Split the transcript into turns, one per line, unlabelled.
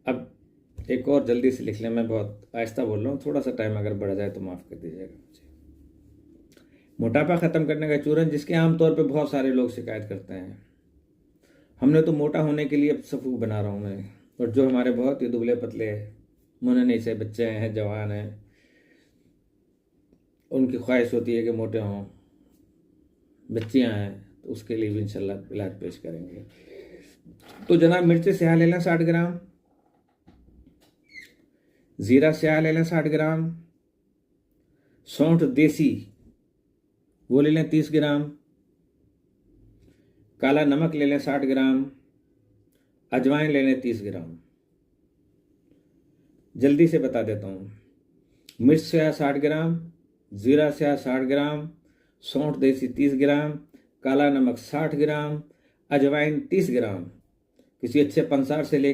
अब एक और जल्दी से लिख लें, मैं बहुत आहिस्ता बोल रहा हूँ, थोड़ा सा टाइम अगर बढ़ जाए तो माफ़ कर दीजिएगा मुझे। मोटापा ख़त्म करने का चूरन, जिसके आमतौर पे बहुत सारे लोग शिकायत करते हैं। हमने तो मोटा होने के लिए सफूक बना रहा हूँ मैं, और जो हमारे बहुत ही दुबले पतले मुनने से बच्चे हैं, जवान हैं, उनकी ख्वाहिश होती है कि मोटे हों, बच्चियाँ हैं, तो उसके लिए भी इंशाल्लाह इलाज पेश करेंगे। तो जनाब, मिर्च स्याह ले लें 60 ग्राम, ज़ीरा स्याह ले लें 60 ग्राम, सौंठ देसी वो ले लें 30 ग्राम, काला नमक ले लें 60 ग्राम, अजवाइन ले लें 30 ग्राम। जल्दी से बता देता हूँ। मिर्च स्याह 60 ग्राम, ज़ीरा स्याह 60 ग्राम, सौंठ देसी 30 ग्राम, काला नमक 60 ग्राम, अजवाइन 30 ग्राम। किसी अच्छे पंसार से ले